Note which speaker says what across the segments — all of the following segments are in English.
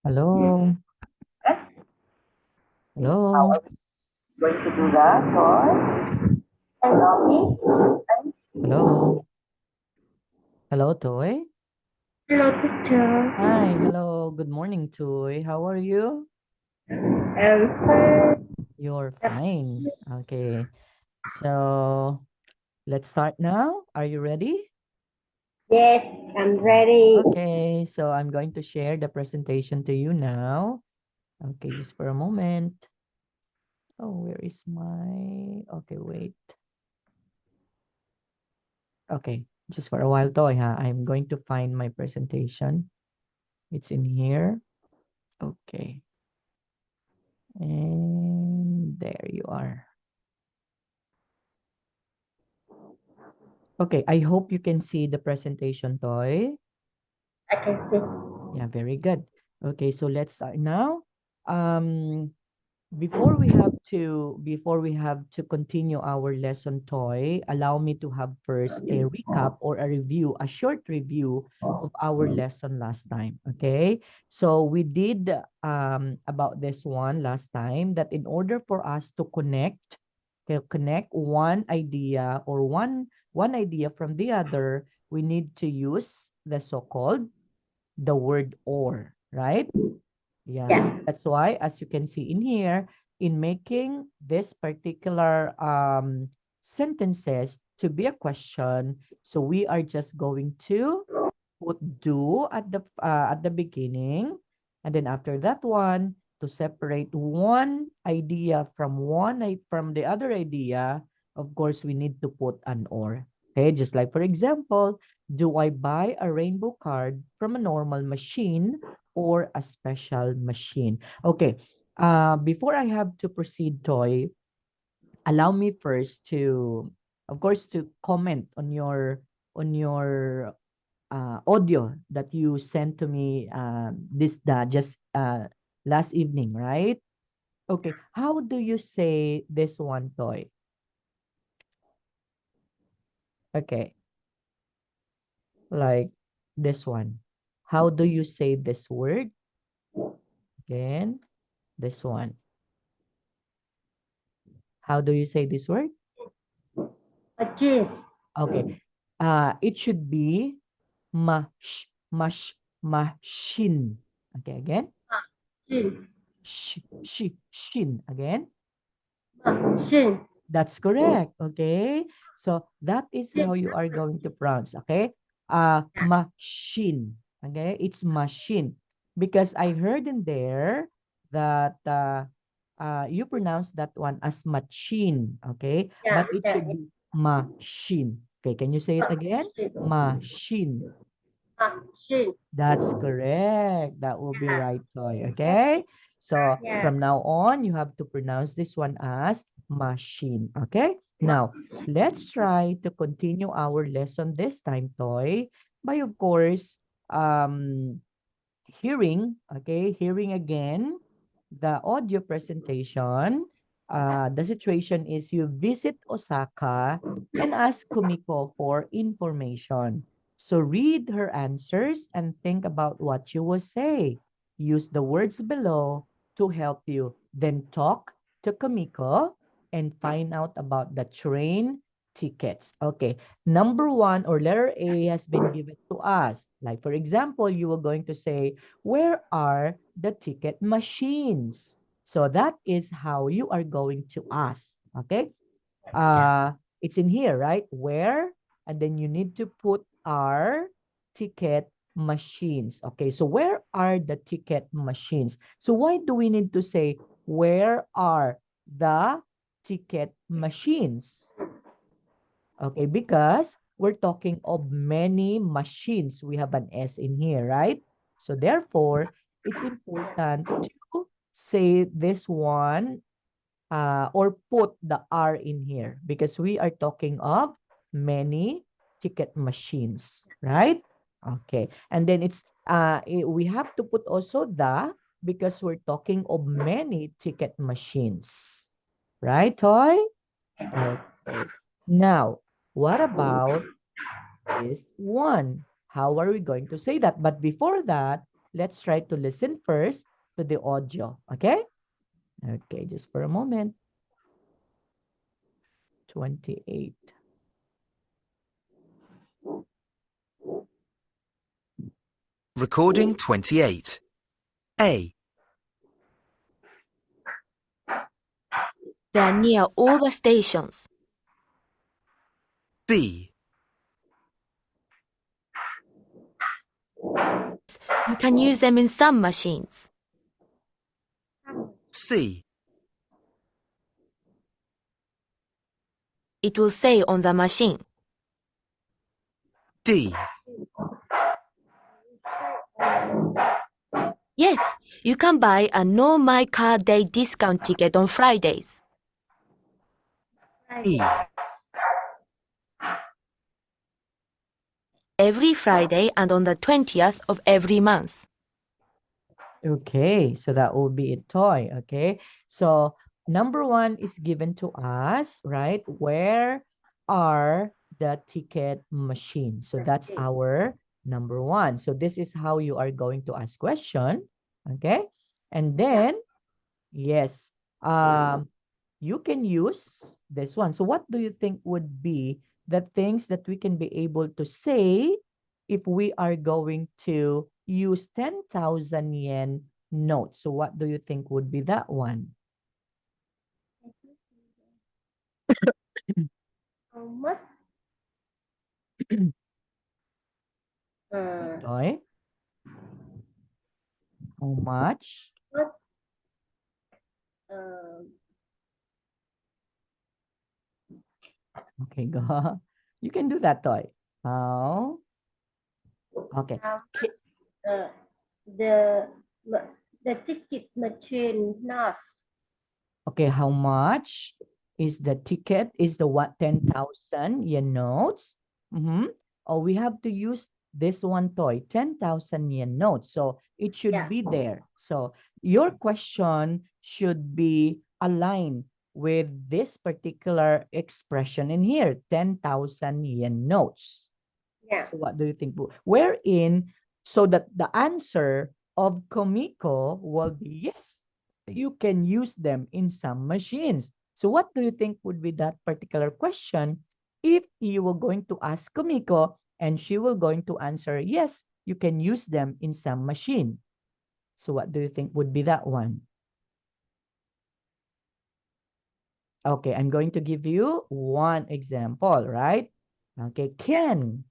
Speaker 1: Hello.
Speaker 2: How
Speaker 1: Hello.
Speaker 2: are we going to do that, or hello,
Speaker 1: Hello. Hello, Toy.
Speaker 2: hello, teacher.
Speaker 1: Hi. Hello. Good morning, Toy. How are you?
Speaker 2: First,
Speaker 1: You're fine. Okay. So let's start now. Are you ready?
Speaker 2: yes, I'm ready.
Speaker 1: Okay. So I'm going to share the presentation to you now. Okay, just for a moment. Oh, where is my... Okay, wait. Okay, just for a while, Toy, huh? I'm going to find my presentation. It's in here. Okay. And there you are. Okay, I hope you can see the presentation, Toy.
Speaker 2: I can see.
Speaker 1: Yeah, very good. Okay, so let's start now. Um, before we have to continue our lesson, Toy, allow me to have first a recap or a review, a short review of our lesson last time. Okay, so we did about this one last time, that in order for us to connect one idea or one idea from the other, we need to use the so-called the word or, right? Yeah,
Speaker 2: Yeah,
Speaker 1: that's why, as you can see in here, in making this particular sentences to be a question, so we are just going to put do at the beginning, and then after that one, to separate one idea from the other idea, of course we need to put an or. Okay, just like for example, do I buy a rainbow card from a normal machine or a special machine? Okay, before I have to proceed, Toy, allow me first to, of course, to comment on your audio that you sent to me this just last evening, right? Okay, how do you say this one, Toy? Okay, like this one. How do you say this word? Again, this one. How do you say this word?
Speaker 2: a jeans.
Speaker 1: Okay, it should be machine. Okay, again.
Speaker 2: Jeans.
Speaker 1: Shin. Again.
Speaker 2: Jeans.
Speaker 1: That's correct. Okay. So that is how you are going to pronounce. Okay. Machine. Okay. It's machine. Because I heard in there that you pronounce that one as machine. Okay.
Speaker 2: Yeah,
Speaker 1: But it
Speaker 2: yeah,
Speaker 1: should be machine. Okay. Can you say it again? Machine.
Speaker 2: jeans.
Speaker 1: That's correct. That will be right, Toy. Okay. So
Speaker 2: Yeah,
Speaker 1: from now on, you have to pronounce this one as machine. Okay. Now, let's try to continue our lesson this time, Toy, by, of course, hearing, okay, hearing again the audio presentation. The situation is you visit Osaka and ask Kumiko for information. So read her answers and think about what you will say. Use the words below to help you. Then talk to Kumiko and find out about the train tickets. Okay. Number one, or letter A, has been given to us. Like, for example, you were going to say, where are the ticket machines? So that is how you are going to ask. Okay.
Speaker 2: yeah.
Speaker 1: It's in here, right? Where? And then you need to put our ticket machines. Okay. So where are the ticket machines? So why do we need to say, where are the ticket machines? Okay, because we're talking of many machines. We have an S in here, right? So therefore, it's important to say this one or put the R in here because we are talking of many ticket machines, right? Okay. And then we have to put also the because we're talking of many ticket machines. Right, Toy? Okay. Now, what about this one? How are we going to say that? But before that, let's try to listen first to the audio, okay? Okay, just for a moment. 28.
Speaker 3: Recording 28. A.
Speaker 4: They are near all the stations.
Speaker 3: B.
Speaker 4: You can use them in some machines.
Speaker 3: C.
Speaker 4: It will say on the machine.
Speaker 3: D.
Speaker 4: Yes, you can buy a No My Car Day discount ticket on Fridays.
Speaker 3: E.
Speaker 4: Every Friday and on the 20th of every month.
Speaker 1: Okay, so that will be a toy, okay? So number one is given to us, right? Where are the ticket machines? So that's our number one. So this is how you are going to ask question, okay? And then, yes, you can use this one. So what do you think would be the things that we can be able to say if we are going to use 10,000 yen note? So what do you think would be that one?
Speaker 2: How much?
Speaker 1: Toy? How much?
Speaker 2: What? Uh,
Speaker 1: Okay, go. You can do that, Toy. How? Okay.
Speaker 2: how much? The the ticket machine not.
Speaker 1: Okay, how much is the ticket? Is the what 10,000 yen notes? Oh, we have to use this one toy, 10,000 yen notes. So it should
Speaker 2: Yeah.
Speaker 1: be there. So your question should be aligned with this particular expression in here, 10,000 yen notes.
Speaker 2: Yeah.
Speaker 1: So what do you think? Wherein, so that the answer of Komiko will be yes, you can use them in some machines. So what do you think would be that particular question if you were going to ask Komiko and she will going to answer yes, you can use them in some machine. So what do you think would be that one? Okay, I'm going to give you one example, right? Okay, can.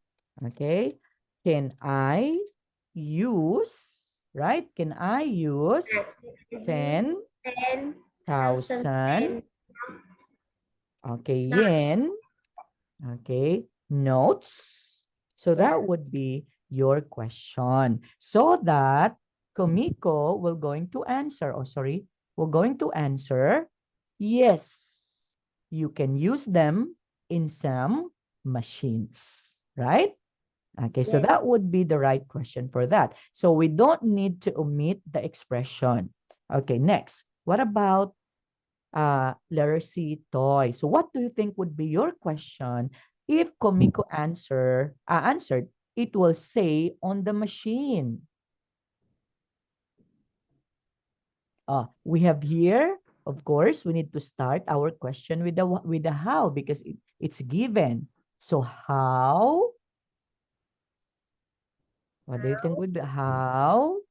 Speaker 1: Okay, can I use, right? Can I use 10,000
Speaker 2: 10,000
Speaker 1: okay, yen, okay, notes? So
Speaker 2: Yeah.
Speaker 1: that would be your question. So that Komiko will going to answer, oh sorry, will going to answer, yes, you can use them in some machines, right? Okay, so
Speaker 2: Yes.
Speaker 1: that would be the right question for that. So we don't need to omit the expression. Okay, next. What about letter C, toy? So what do you think would be your question if Komiko answered, it will say on the machine. We have here, of course, we need to start our question with the how because it's given. So how? What do you think would be how?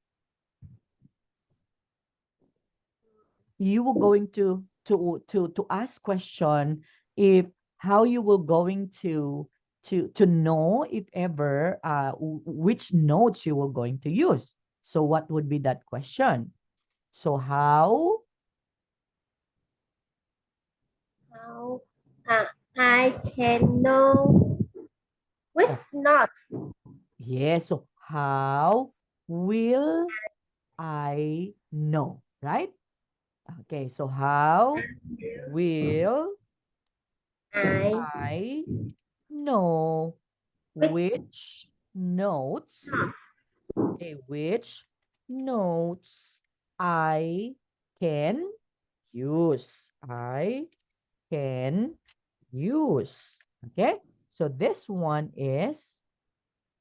Speaker 1: You were going to ask question if how you will going to know if ever which notes you were going to use. So what would be that question? So how
Speaker 2: How I can know which not.
Speaker 1: yes, so how will I know, right? Okay, so how will
Speaker 2: I
Speaker 1: I know which notes, okay, which notes I can use. I can use. Okay, so this one is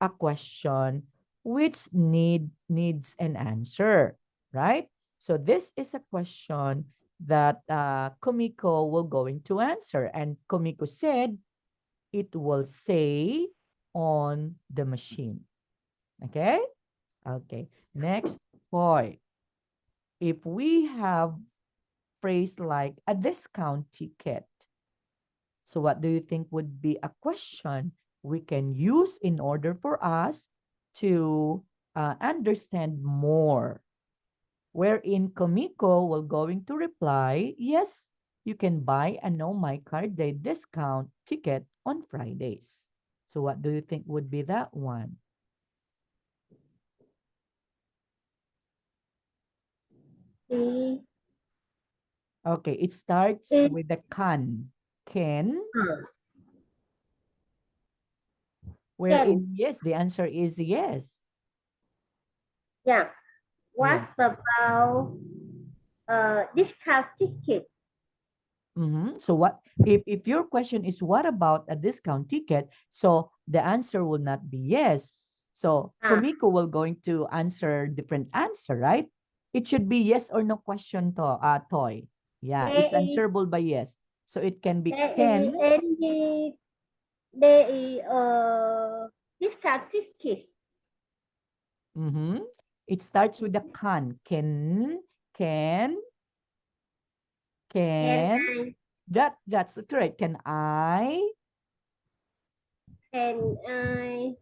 Speaker 1: a question which needs an answer, right? So this is a question that Kumiko will going to answer. And Kumiko said, it will say on the machine. Okay? Okay. Next point. If we have phrase like a discount ticket, so what do you think would be a question we can use in order for us to understand more? Wherein Komiko will going to reply, yes, you can buy a No My Card Day discount ticket on Fridays. So what do you think would be that one?
Speaker 2: C.
Speaker 1: Okay, it starts
Speaker 2: A.
Speaker 1: with the can. Can, wherein yes, the answer is yes.
Speaker 2: Yeah. What
Speaker 1: Yes.
Speaker 2: about discount ticket?
Speaker 1: So what if your question is what about a discount ticket? So the answer will not be yes. So
Speaker 2: Ah.
Speaker 1: Kumiko will going to answer different answer, right? It should be yes or no question to Toy. Yeah,
Speaker 2: There
Speaker 1: it's
Speaker 2: is
Speaker 1: answerable by yes. So it can be
Speaker 2: there
Speaker 1: can.
Speaker 2: is any there is discount ticket.
Speaker 1: It starts with the can. Can,
Speaker 2: Can
Speaker 1: can.
Speaker 2: I
Speaker 1: That's correct. Can
Speaker 2: can I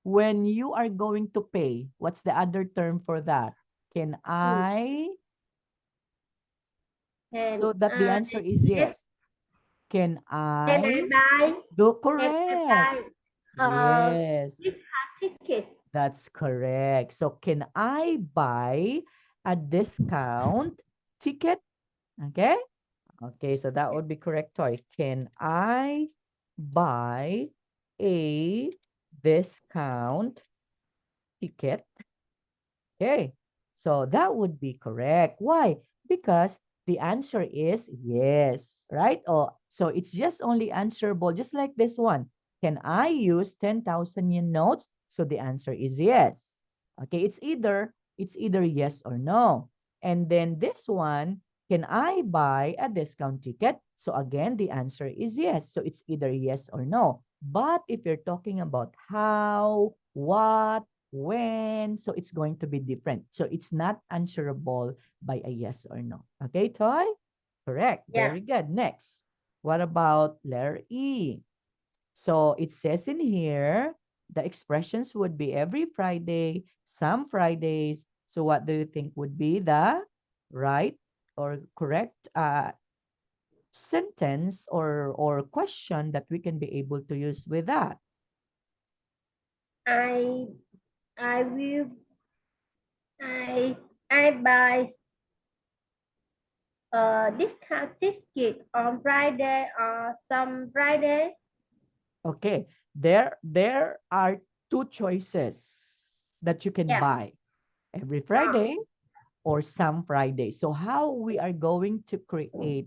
Speaker 1: when you are going to pay, what's the other term for that? Can I?
Speaker 2: can
Speaker 1: So that the
Speaker 2: I
Speaker 1: answer is
Speaker 2: yes,
Speaker 1: yes. Can
Speaker 2: can I
Speaker 1: I?
Speaker 2: buy
Speaker 1: Do
Speaker 2: can I
Speaker 1: correct.
Speaker 2: buy
Speaker 1: Yes,
Speaker 2: discount ticket?
Speaker 1: that's correct. So can I buy a discount ticket? Okay. Okay, so that would be correct, Toy. Can I buy a discount ticket? Okay, so that would be correct. Why? Because the answer is yes, right? Oh, so it's just only answerable, just like this one. Can I use 10,000 yen notes? So the answer is yes. Okay, it's either yes or no. And then this one, can I buy a discount ticket? So again, the answer is yes. So it's either yes or no. But if you're talking about how, what, when, so it's going to be different. So it's not answerable by a yes or no. Okay, Toy? Correct.
Speaker 2: Yeah.
Speaker 1: Very good. Next. What about letter E? So it says in here, the expressions would be every Friday, some Fridays. So what do you think would be the right or correct sentence or question that we can be able to use with that?
Speaker 2: I I will I buy discount ticket on Friday or some Friday.
Speaker 1: Okay, there are two choices that you can
Speaker 2: Yeah.
Speaker 1: buy every Friday or some Friday. So how we are going to create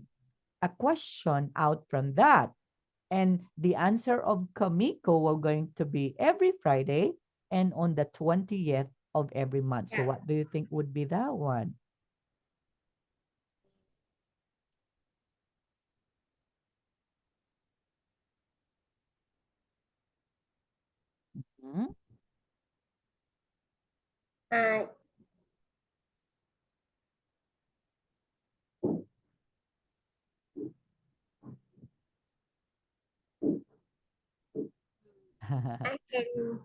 Speaker 1: a question out from that? And the answer of Kamiko will going to be every Friday and on the 20th of every month. So
Speaker 2: Yeah.
Speaker 1: what do you think would be that one? Hmm?
Speaker 2: I I can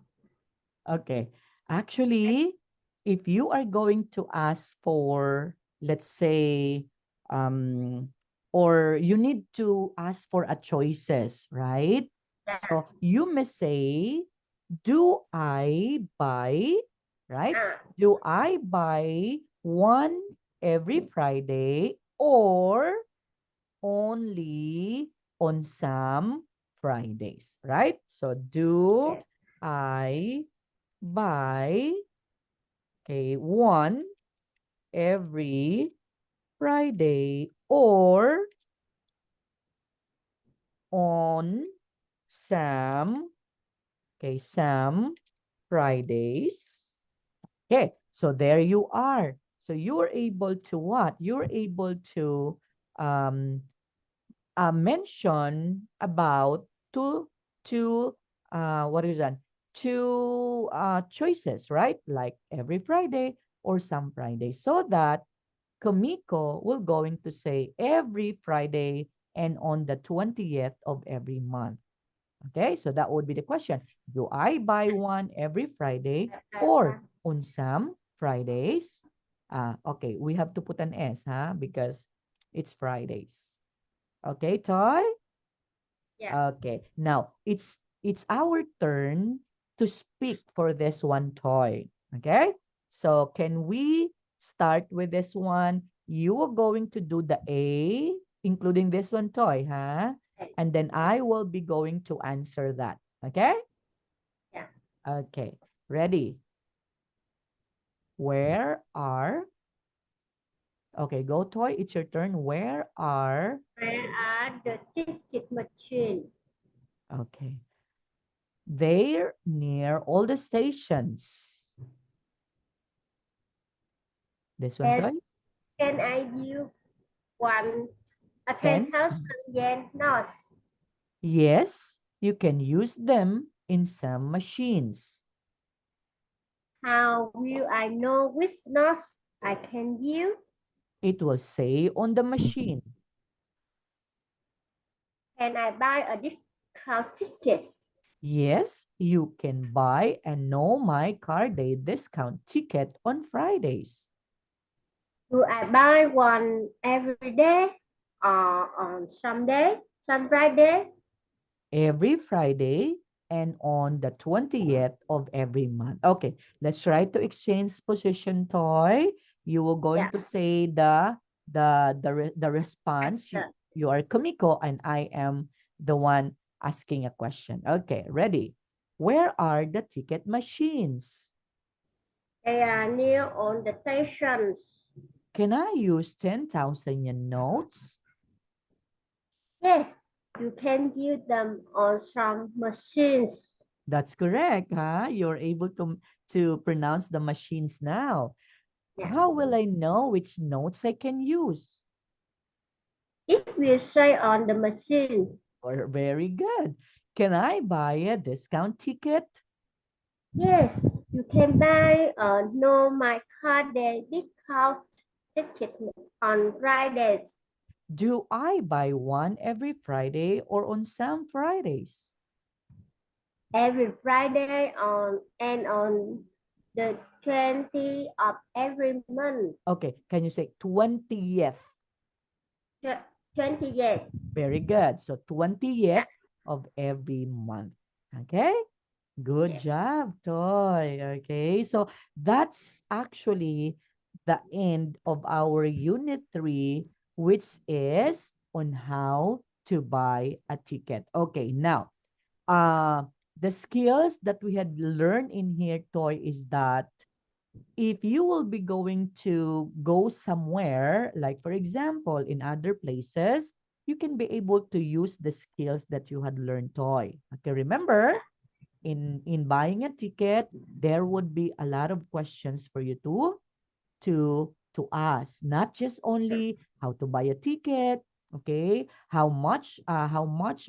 Speaker 1: Okay. Actually, if you are going to ask for, let's say, or you need to ask for a choices, right?
Speaker 2: yeah.
Speaker 1: So you may say, do I buy, right? Do I buy one every Friday or only on some Fridays, right? So do I buy, okay, one every Friday or on some Okay, some Fridays. Okay, so there you are. So you're able to what? You're able to um, mention about two what is that? Two choices, right? Like every Friday or some Friday, so that Kamiko will going to say every Friday and on the 20th of every month. Okay, so that would be the question. Do I buy one every Friday or on some Fridays? Okay, we have to put an S, huh? Because it's Fridays. Okay, Toy?
Speaker 2: Yeah.
Speaker 1: Okay, now it's our turn to speak for this one, Toy. Okay, so can we start with this one? You are going to do the A, including this one, Toy, huh?
Speaker 2: Okay.
Speaker 1: And then I will be going to answer that. Okay?
Speaker 2: Yeah.
Speaker 1: Okay, ready? Where are, okay, go, Toy, it's your turn. Where are,
Speaker 2: Where are the ticket machine?
Speaker 1: okay, they're near all the stations. This one, Toy?
Speaker 2: Can I use one a
Speaker 1: 10.
Speaker 2: 10,000 yen note?
Speaker 1: Yes, you can use them in some machines.
Speaker 2: How will I know which note I can use?
Speaker 1: It will say on the machine.
Speaker 2: Can I buy a discount ticket?
Speaker 1: Yes, you can buy a Know My Car Day discount ticket on Fridays.
Speaker 2: Do I buy one every day or on some day, some Friday?
Speaker 1: Every Friday and on the 20th of every month. Okay, let's try to exchange position, Toy. You will going
Speaker 2: Yeah.
Speaker 1: to say the response. You are Kumiko and I am the one asking a question. Okay, ready? Where are the ticket machines?
Speaker 2: They are near on the stations.
Speaker 1: Can I use 10,000 yen notes?
Speaker 2: Yes, you can use them on some machines.
Speaker 1: That's correct, huh? You're able to pronounce the machines now.
Speaker 2: Yeah.
Speaker 1: How will I know which notes I can use?
Speaker 2: It will say on the machine.
Speaker 1: Or very good. Can I buy a discount ticket?
Speaker 2: Yes, you can buy a Know My Car Day discount ticket on Fridays.
Speaker 1: Do I buy one every Friday or on some Fridays?
Speaker 2: Every Friday on the 20th of every month.
Speaker 1: Okay, can you say 20th?
Speaker 2: 20th.
Speaker 1: Very good. So 20th of every month. Okay? Good
Speaker 2: Yes.
Speaker 1: job, Toy. Okay, so that's actually the end of our Unit 3, which is on how to buy a ticket. Okay, now, the skills that we had learned in here, Toy, is that if you will be going to go somewhere, like for example, in other places, you can be able to use the skills that you had learned, Toy. Okay, remember, in buying a ticket, there would be a lot of questions for you to ask, not just only how to buy a ticket, okay, how much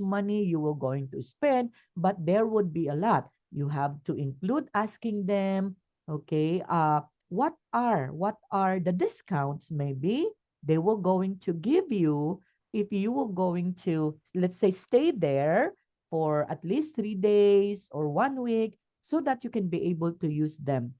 Speaker 1: money you will going to spend, but there would be a lot. You have to include asking them, okay, what are the discounts maybe they will going to give you if you will going to, let's say, stay there for at least 3 days or 1 week, so that you can be able to use them.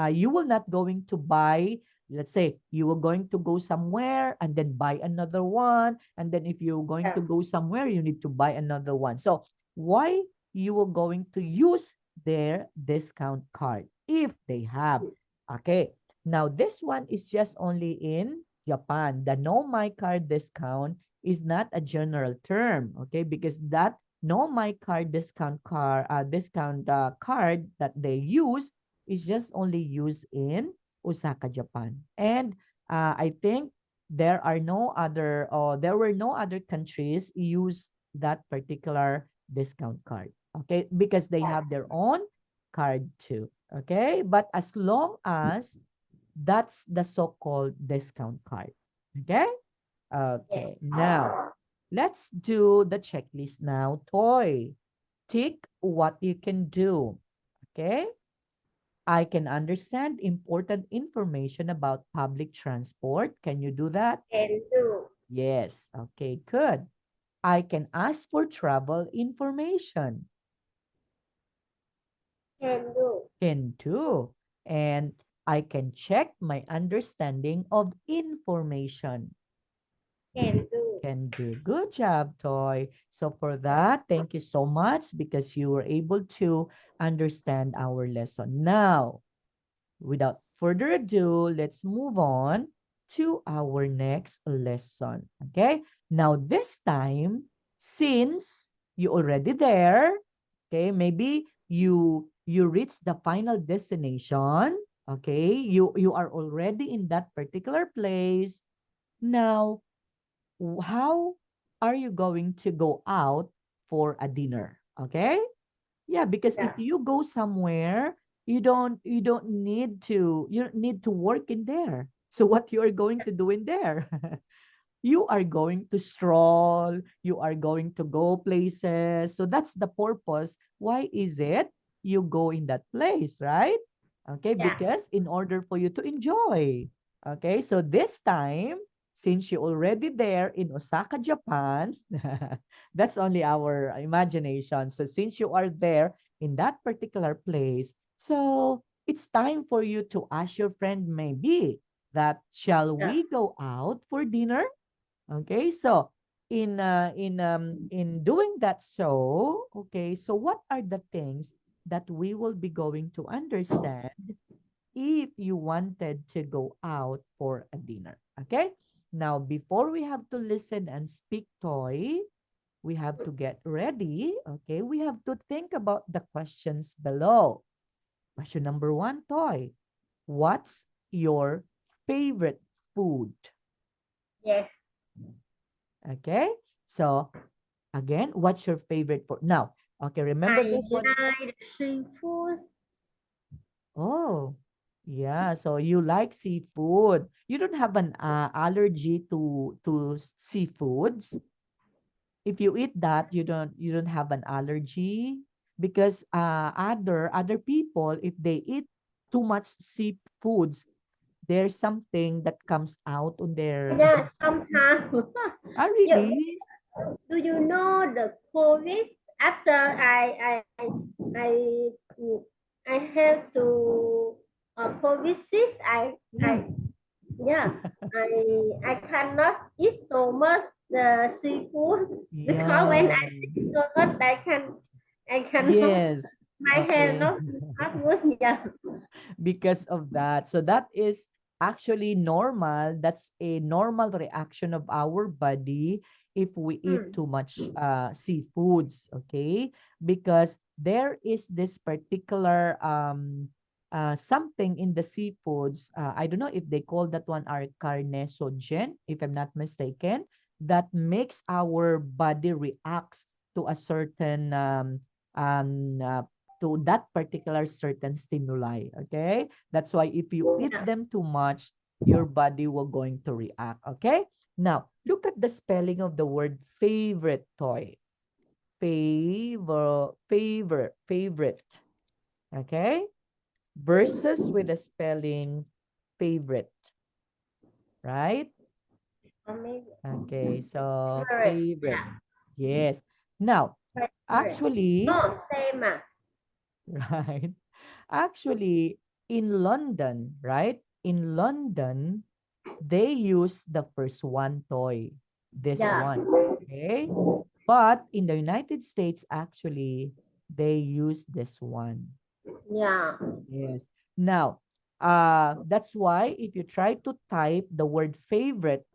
Speaker 1: You will not going to buy, let's say you were going to go somewhere and then buy another one, and then if you're going to go somewhere you need to buy another one. So why you were going to use their discount card if they have. Okay, now this one is just only in Japan. The Know My Card discount is not a general term, okay, because that Know My Card discount card that they use is just only used in Osaka, Japan. And I think there were no other countries use that particular discount card. Okay, because they have their own card too. Okay, but as long as that's the so-called discount card. Okay, okay. Now, let's do the checklist now. Toy, tick what you can do. Okay, I can understand important information about public transport. Can you do that?
Speaker 2: Can do.
Speaker 1: Yes. Okay, good. I can ask for travel information.
Speaker 2: Can do.
Speaker 1: Can do. And I can check my understanding of information.
Speaker 2: Can do.
Speaker 1: Can do. Good job, Toy. So for that, thank you so much because you were able to understand our lesson. Now, without further ado, let's move on to our next lesson. Okay? Now, this time, since you already there, okay, maybe you reach the final destination, okay? You are already in that particular place. Now, how are you going to go out for a dinner? Okay? Yeah, because if
Speaker 2: Yeah.
Speaker 1: you go somewhere, you don't need to work in there. So what you are going to do in there? You are going to stroll, you are going to go places. So that's the purpose. Why is it you go in that place, right? Okay,
Speaker 2: Yeah.
Speaker 1: because in order for you to enjoy. Okay, so this time, since you're already there in Osaka, Japan, that's only our imagination. So since you are there in that particular place, so it's time for you to ask your friend maybe that shall
Speaker 2: Yeah.
Speaker 1: we go out for dinner? Okay, so in doing that, so okay, so what are the things that we will be going to understand if you wanted to go out for a dinner? Okay, now before we have to listen and speak, Toy, we have to get ready. Okay, we have to think about the questions below. Question number one, Toy, what's your favorite food?
Speaker 2: Yes.
Speaker 1: Okay, so again, what's your favorite food? Now, okay, remember
Speaker 2: I
Speaker 1: this one.
Speaker 2: like seafood.
Speaker 1: Oh, yeah. So you like seafood. You don't have an allergy to seafoods. If you eat that, you don't have an allergy because other people, if they eat too much seafoods, there's something that comes out on their.
Speaker 2: Yeah, sometimes.
Speaker 1: Ah,
Speaker 2: you,
Speaker 1: really?
Speaker 2: do you know the COVID after I I have to COVID cyst,
Speaker 1: Yeah.
Speaker 2: yeah I cannot eat so much the seafood because when
Speaker 1: Yeah.
Speaker 2: I eat so much I cannot
Speaker 1: Yes.
Speaker 2: my hair
Speaker 1: Okay.
Speaker 2: not good, yeah.
Speaker 1: Because of that. So that is actually normal. That's a normal reaction of our body if we eat
Speaker 2: Hmm.
Speaker 1: too much seafoods, okay? Because there is this particular something in the seafoods. I don't know if they call that one our carnogen, if I'm not mistaken, that makes our body reacts to a certain to that particular certain stimuli. Okay, that's why if you eat
Speaker 2: Yeah.
Speaker 1: them too much, your body will going to react. Okay, now look at the spelling of the word favorite, Toy. Favorite. Okay, versus with the spelling favorite, right?
Speaker 2: Maybe
Speaker 1: Okay, so
Speaker 2: favorite,
Speaker 1: favorite.
Speaker 2: yeah,
Speaker 1: Yes. Now,
Speaker 2: favorite.
Speaker 1: actually,
Speaker 2: No, same
Speaker 1: right? Actually, in London, right? In London, they use the first one, Toy. This
Speaker 2: yeah,
Speaker 1: one. Okay? But in the United States, actually, they use this one.
Speaker 2: yeah,
Speaker 1: Yes. Now, that's why if you try to type the word favorite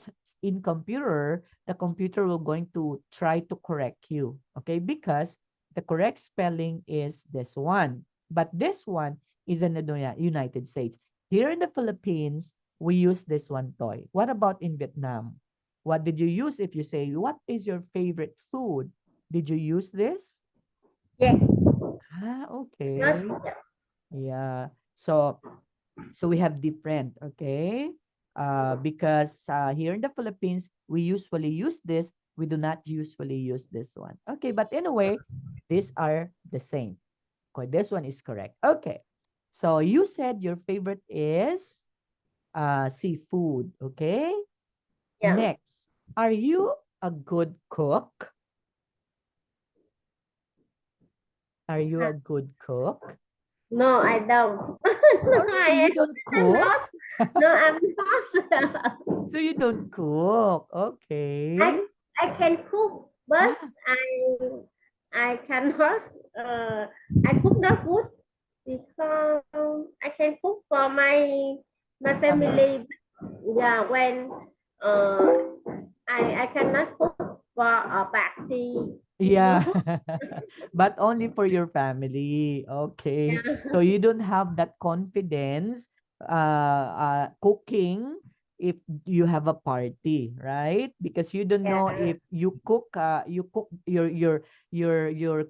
Speaker 1: in computer, the computer will going to try to correct you. Okay? Because the correct spelling is this one. But this one is in the United States. Here in the Philippines, we use this one, Toy. What about in Vietnam? What did you use if you say, what is your favorite food? Did you use this?
Speaker 2: Yes.
Speaker 1: Okay.
Speaker 2: Not,
Speaker 1: Yeah. So we have different, okay? Because here in the Philippines, we usually use this. We do not usually use this one. Okay, but anyway, these are the same. Okay, this one is correct. Okay. So you said your favorite is seafood, okay?
Speaker 2: yeah.
Speaker 1: Next, are you a good cook? Are you a good cook?
Speaker 2: No, I don't.
Speaker 1: Oh,
Speaker 2: No,
Speaker 1: really? You don't
Speaker 2: I'm
Speaker 1: cook?
Speaker 2: not. No, I'm not.
Speaker 1: So you don't cook.
Speaker 2: I
Speaker 1: Okay.
Speaker 2: I can cook, but
Speaker 1: Ah,
Speaker 2: I cannot. I cook not good because I can cook for my
Speaker 1: family.
Speaker 2: family. Yeah, when I cannot cook for a party. You
Speaker 1: Yeah.
Speaker 2: know.
Speaker 1: But only for your family. Okay.
Speaker 2: Yeah.
Speaker 1: So you don't have that confidence cooking if you have a party, right? Because you don't know
Speaker 2: Yeah.
Speaker 1: if you cook your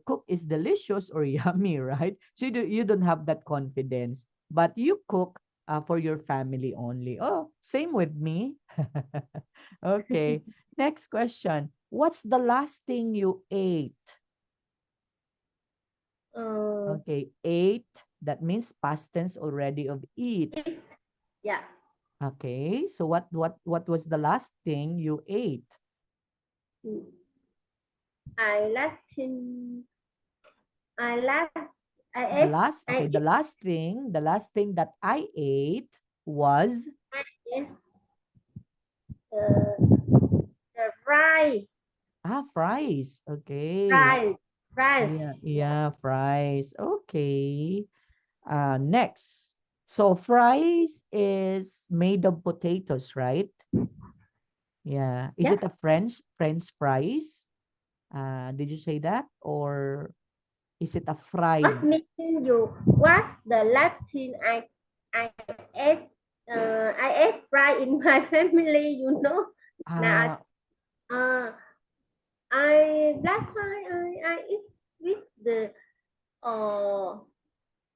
Speaker 1: cook is delicious or yummy, right? So you don't have that confidence. But you cook for your family only. Oh, same with me. Okay. Next question. What's the last thing you ate?
Speaker 2: Uh,
Speaker 1: Okay, ate. That means past tense already of eat.
Speaker 2: yeah.
Speaker 1: Okay, so what was the last thing you ate?
Speaker 2: I last in I last
Speaker 1: The
Speaker 2: I ate
Speaker 1: last,
Speaker 2: I
Speaker 1: okay, the last thing that I ate was
Speaker 2: ate the rice
Speaker 1: fries. Okay.
Speaker 2: rice rice.
Speaker 1: Yeah,
Speaker 2: Yeah.
Speaker 1: yeah, fries. Okay. Next. So fries is made of potatoes, right? Yeah. Is
Speaker 2: Yeah.
Speaker 1: it a French fries? Did you say that? Or is it a
Speaker 2: What
Speaker 1: fried?
Speaker 2: mean you? What's the last thing I ate? I ate fry in my family. You know. Now,
Speaker 1: Uh,
Speaker 2: uh, I last time I eat with the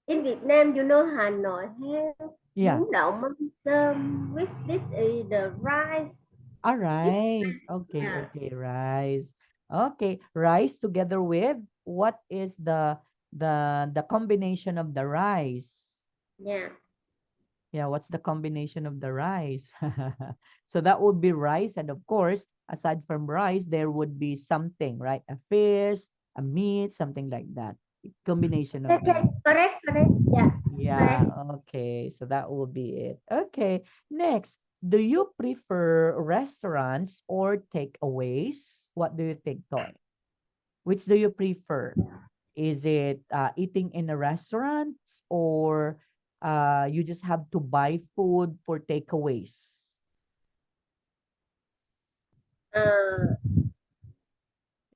Speaker 2: in Việt Nam. You know Hà Nội have
Speaker 1: yeah.
Speaker 2: bún đậu mắm tôm with this is the rice. It's,
Speaker 1: Rice. Okay,
Speaker 2: yeah,
Speaker 1: okay, rice. Okay, rice together with what is the combination of the rice?
Speaker 2: yeah.
Speaker 1: Yeah, what's the combination of the rice? So that would be rice, and of course, aside from rice, there would be something, right? A fish, a meat, something like that. Combination of
Speaker 2: Okay,
Speaker 1: that.
Speaker 2: correct, correct. Yeah,
Speaker 1: Yeah,
Speaker 2: correct.
Speaker 1: okay. So that will be it. Okay. Next, do you prefer restaurants or takeaways? What do you think, Toy? Which do you prefer? Is it eating in a restaurant or you just have to buy food for takeaways?
Speaker 2: Uh,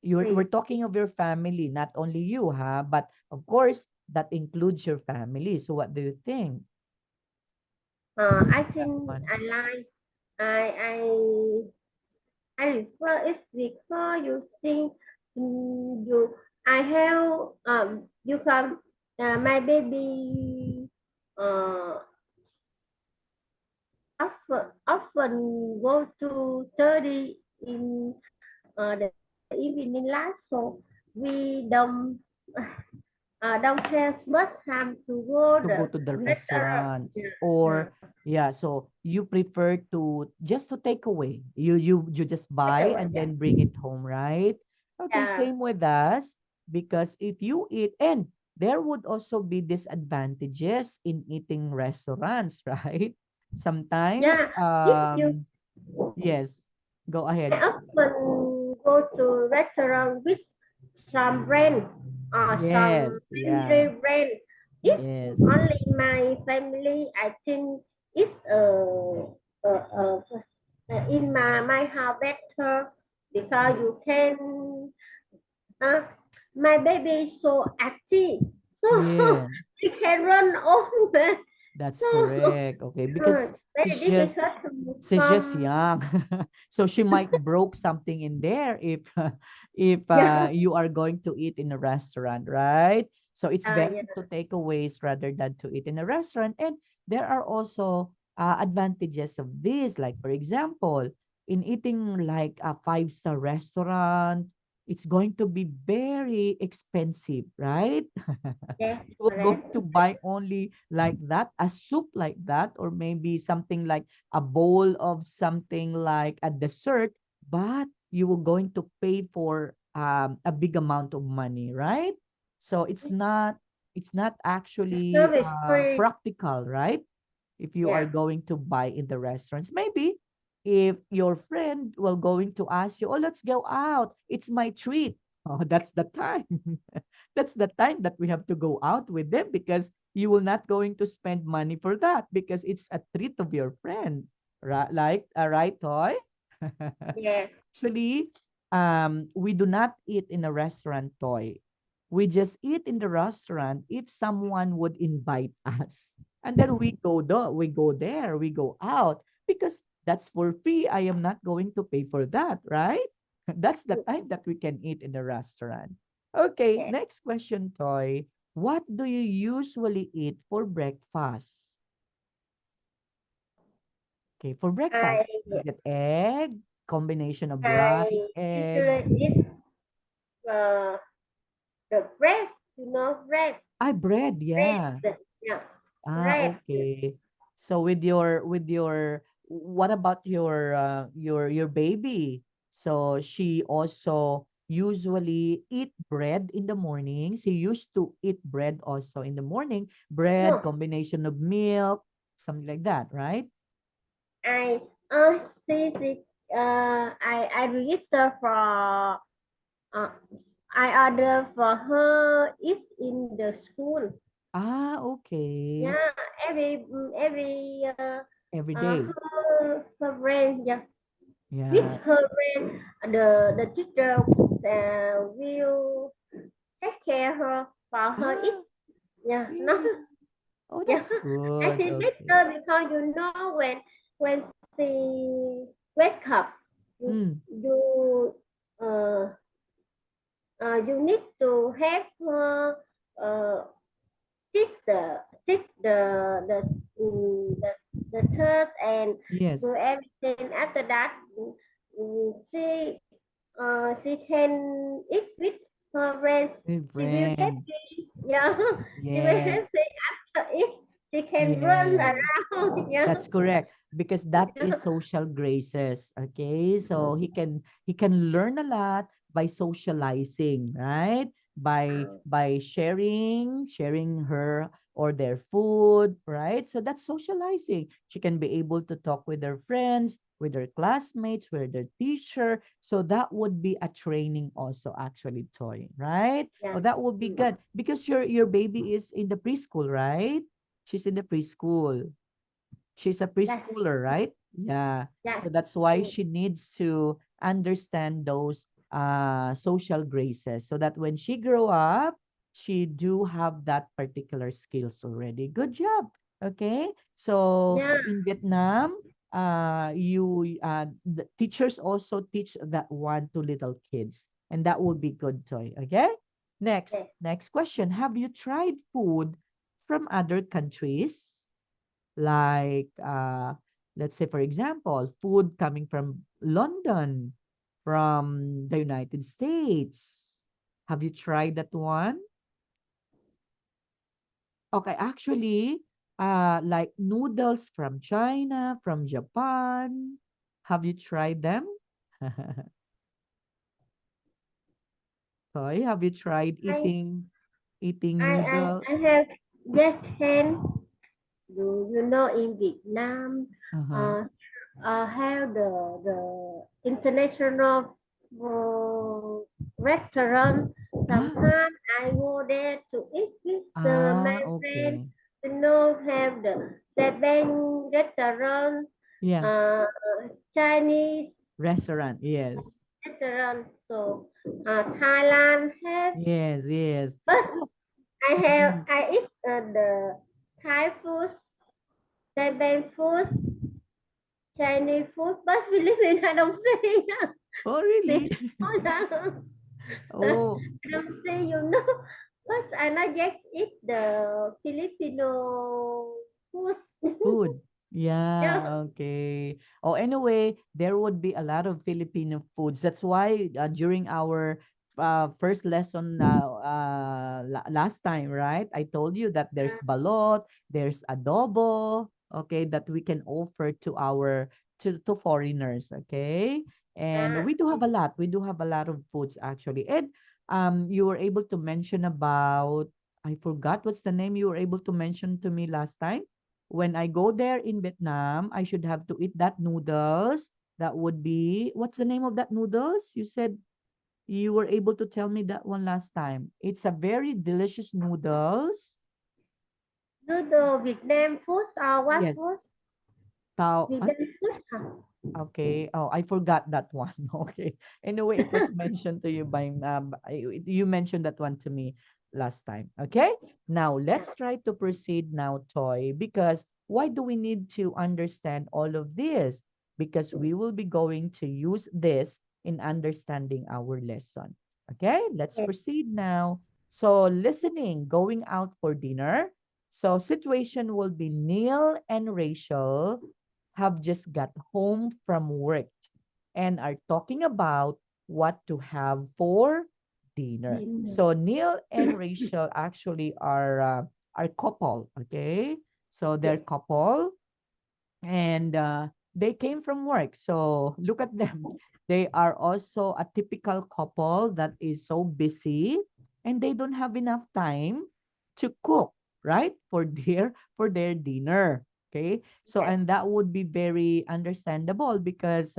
Speaker 1: We're
Speaker 2: wait.
Speaker 1: talking of your family, not only you, huh? But of course, that includes your family. So what do you think?
Speaker 2: I
Speaker 1: That
Speaker 2: think
Speaker 1: one.
Speaker 2: I like. I prefer it because you think you. I have you come. My baby often go to study in the evening class, so we don't have much time to go
Speaker 1: To go
Speaker 2: the
Speaker 1: to the
Speaker 2: restaurant.
Speaker 1: restaurants
Speaker 2: Yeah, yeah.
Speaker 1: or yeah, so you prefer to just to take away, you just buy
Speaker 2: Anyway,
Speaker 1: and
Speaker 2: yeah,
Speaker 1: then bring it home, right? Okay,
Speaker 2: yeah,
Speaker 1: same with us, because if you eat, and there would also be disadvantages in eating restaurants, right? Sometimes
Speaker 2: yeah. If you
Speaker 1: yes, go ahead.
Speaker 2: I often go to restaurant with some friend or some
Speaker 1: Yes, yeah,
Speaker 2: family friend. If
Speaker 1: yes,
Speaker 2: only my family, I think it's in my house better because
Speaker 1: yes,
Speaker 2: you can. Uh, my baby is so active, so
Speaker 1: yeah.
Speaker 2: he can run over.
Speaker 1: That's
Speaker 2: So
Speaker 1: correct. Okay, because
Speaker 2: very difficult to
Speaker 1: she's just
Speaker 2: from
Speaker 1: young. So she might broke something in there if if
Speaker 2: yeah,
Speaker 1: you are going to eat in a restaurant, right? So it's better
Speaker 2: yeah,
Speaker 1: to take aways rather than to eat in a restaurant. And there are also advantages of this. Like for example, in eating like a five-star restaurant, it's going to be very expensive, right?
Speaker 2: yes,
Speaker 1: You will going
Speaker 2: correct.
Speaker 1: to buy only like that, a soup like that, or maybe something like a bowl of something like a dessert, but you will going to pay for a big amount of money, right? So it's not
Speaker 2: The
Speaker 1: actually
Speaker 2: service free.
Speaker 1: practical, right? If you are
Speaker 2: Yeah,
Speaker 1: going to buy in the restaurants. Maybe if your friend will going to ask you, oh, let's go out. It's my treat. Oh, that's the time. That's the time that we have to go out with them because you will not going to spend money for that because it's a treat of your friend. Right? Like, right, Toy?
Speaker 2: yes.
Speaker 1: Actually, we do not eat in a restaurant, Toy. We just eat in the restaurant if someone would invite us. And then we go out because that's for free. I am not going to pay for that, right? That's the time that we can eat in the restaurant. Okay,
Speaker 2: Yes.
Speaker 1: next question, Toy. What do you usually eat for breakfast? Okay, for
Speaker 2: I
Speaker 1: breakfast, is it egg, combination of rice,
Speaker 2: I
Speaker 1: egg,
Speaker 2: usually eat uh, the bread, bread,
Speaker 1: bread, yeah.
Speaker 2: yeah,
Speaker 1: Ah,
Speaker 2: bread.
Speaker 1: okay. So with your what about your baby? So she also usually eat bread in the morning. She used to eat bread also in the morning. Bread,
Speaker 2: No,
Speaker 1: combination of milk, something like that, right?
Speaker 2: I see the I register for I order for her is in the school.
Speaker 1: Ah, okay.
Speaker 2: Yeah, every
Speaker 1: Every day.
Speaker 2: her friend, yeah, with
Speaker 1: Yeah.
Speaker 2: her friend, the teacher will take care her for her is
Speaker 1: Ah,
Speaker 2: yeah, no,
Speaker 1: really? Oh,
Speaker 2: yeah.
Speaker 1: that's
Speaker 2: I
Speaker 1: good.
Speaker 2: think
Speaker 1: Okay.
Speaker 2: better because when she wake up, you
Speaker 1: Mm,
Speaker 2: you uh, you need to have her teach the the third and
Speaker 1: yes.
Speaker 2: do everything after that she can eat with her friends.
Speaker 1: With
Speaker 2: She will
Speaker 1: friends.
Speaker 2: happy. Yeah, she will
Speaker 1: Yes.
Speaker 2: happy after it. She can run
Speaker 1: Yes.
Speaker 2: around. Yeah,
Speaker 1: That's correct because that
Speaker 2: yeah,
Speaker 1: is social graces. Okay, so he can learn a lot by socializing, right? By sharing her or their food, right? So that's socializing. She can be able to talk with her friends, with her classmates, with their teacher. So that would be a training also actually, Toy, right?
Speaker 2: yeah.
Speaker 1: Oh, that would be
Speaker 2: Mm.
Speaker 1: good because your baby is in the preschool, right? She's in the preschool. She's a
Speaker 2: Yes,
Speaker 1: preschooler, right? Yeah.
Speaker 2: yes.
Speaker 1: So that's why
Speaker 2: Mm.
Speaker 1: she needs to understand those social graces so that when she grow up, she do have that particular skills already. Good job. Okay? So
Speaker 2: Yeah,
Speaker 1: in Vietnam, the teachers also teach that one to little kids, and that would be good, Toy. Okay?
Speaker 2: yes.
Speaker 1: Next question. Have you tried food from other countries? Like, let's say, for example, food coming from London, from the United States. Have you tried that one? Okay, actually, like noodles from China, from Japan. Have you tried them? Toy, have you tried
Speaker 2: I
Speaker 1: eating
Speaker 2: I I
Speaker 1: noodle?
Speaker 2: I have yes can you know in Vietnam
Speaker 1: Uh-huh.
Speaker 2: uh have the international restaurant.
Speaker 1: Ah,
Speaker 2: Sometimes I go there to eat with my friend.
Speaker 1: okay.
Speaker 2: Have the Japan restaurant,
Speaker 1: Yeah,
Speaker 2: uh, Chinese
Speaker 1: restaurant. Yes.
Speaker 2: restaurant. So Thailand has,
Speaker 1: Yes, yes.
Speaker 2: but
Speaker 1: Oh, yes.
Speaker 2: I eat the Thai food. Japan food, Chinese food, but Philippines I don't say.
Speaker 1: Oh, really?
Speaker 2: I
Speaker 1: Oh,
Speaker 2: don't say, but I not yet eat the Filipino food.
Speaker 1: food.
Speaker 2: Yeah.
Speaker 1: Yeah, okay. Oh, anyway, there would be a lot of Filipino foods. That's why during our first lesson last time, right? I told you that there's balot, there's adobo, okay, that we can offer to our to foreigners, okay? And
Speaker 2: Ah,
Speaker 1: we do have a lot. We do have a lot of foods actually. And you were able to mention about, I forgot what's the name you were able to mention to me last time. When I go there in Vietnam, I should have to eat that noodles. That would be, what's the name of that noodles? You said you were able to tell me that one last time. It's a very delicious noodles.
Speaker 2: noodle Vietnam food or what
Speaker 1: Yes.
Speaker 2: food?
Speaker 1: Tao,
Speaker 2: Vietnam food.
Speaker 1: okay. Oh, I forgot that one. Okay. Anyway, it was mentioned to you by you mentioned that one to me last time. Okay. Now let's try to proceed now, Toy, because why do we need to understand all of this? Because we will be going to use this in understanding our lesson. Okay, let's
Speaker 2: Yes.
Speaker 1: proceed now. So listening, going out for dinner. So situation will be Neil and Rachel have just got home from work and are talking about what to have for dinner.
Speaker 2: Dinner.
Speaker 1: So Neil and Rachel actually are couple, okay? So they're
Speaker 2: Yes.
Speaker 1: couple and they came from work. So look at them. They are also a typical couple that is so busy and they don't have enough time to cook, right? For their dinner. Okay. So
Speaker 2: Yes.
Speaker 1: and that would be very understandable because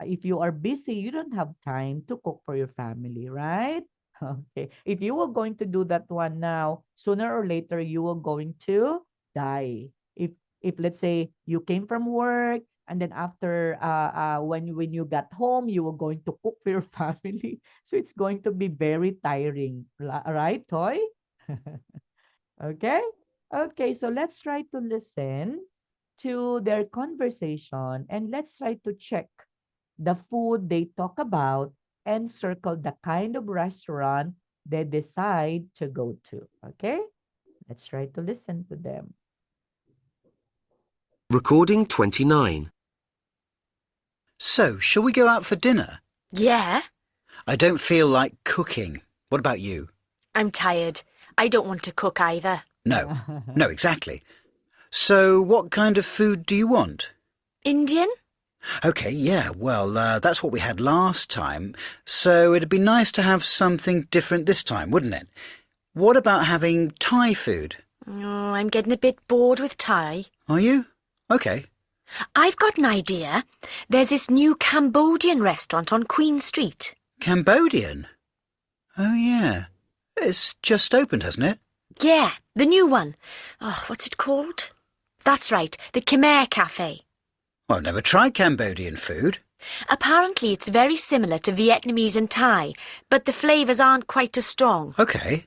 Speaker 1: if you are busy, you don't have time to cook for your family, right? Okay. If you were going to do that one now, sooner or later you will going to die. If let's say you came from work and then after when you got home you were going to cook for your family, so it's going to be very tiring, right, Toy? Okay, okay, so let's try to listen to their conversation and let's try to check the food they talk about and circle the kind of restaurant they decide to go to. Okay, let's try to listen to them.
Speaker 3: Recording 29.
Speaker 5: So, shall we go out for dinner?
Speaker 4: Yeah,
Speaker 5: I don't feel like cooking. What about you?
Speaker 4: I'm tired. I don't want to cook either.
Speaker 5: No. No, exactly. So, what kind of food do you want?
Speaker 4: Indian?
Speaker 5: Okay, yeah, well, that's what we had last time, so it'd be nice to have something different this time, wouldn't it? What about having Thai food?
Speaker 4: Oh, I'm getting a bit bored with Thai.
Speaker 5: Are you? Okay.
Speaker 4: I've got an idea. There's this new Cambodian restaurant on Queen Street.
Speaker 5: Cambodian? Oh, yeah. It's just opened, hasn't it?
Speaker 4: Yeah, the new one. Oh, what's it called? That's right, the Khmer Cafe.
Speaker 5: Well, I've never tried Cambodian food.
Speaker 4: Apparently it's very similar to Vietnamese and Thai, but the flavours aren't quite as strong.
Speaker 5: Okay.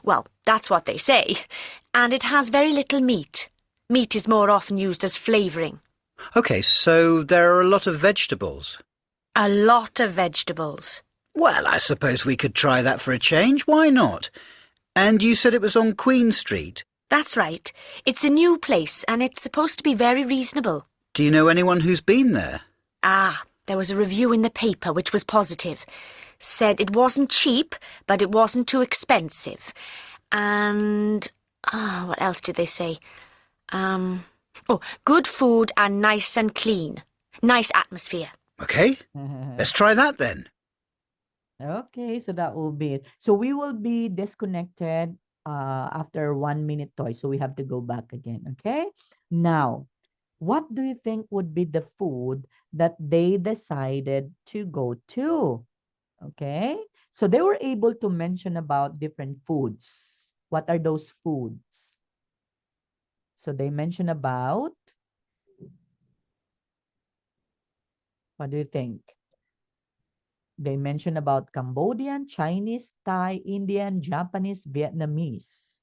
Speaker 4: Well, that's what they say. And it has very little meat. Meat is more often used as flavouring.
Speaker 5: Okay, so there are a lot of vegetables.
Speaker 4: A lot of vegetables.
Speaker 5: Well, I suppose we could try that for a change. Why not? And you said it was on Queen Street.
Speaker 4: That's right. It's a new place and it's supposed to be very reasonable.
Speaker 5: Do you know anyone who's been there?
Speaker 4: Ah, there was a review in the paper which was positive. Said it wasn't cheap, but it wasn't too expensive. And... what else did they say? Good food and nice and clean. Nice atmosphere.
Speaker 5: Okay, let's try that then.
Speaker 1: Okay, so that will be it. So we will be disconnected after 1 minute, Toy. So we have to go back again. Okay. Now, what do you think would be the food that they decided to go to? Okay. So they were able to mention about different foods. What are those foods? So they mentioned about, what do you think? They mentioned about Cambodian, Chinese, Thai, Indian, Japanese, Vietnamese.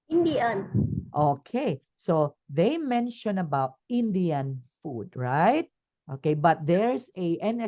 Speaker 2: Indian.
Speaker 1: Okay, So they mention about Indian food, right? Okay, but there's an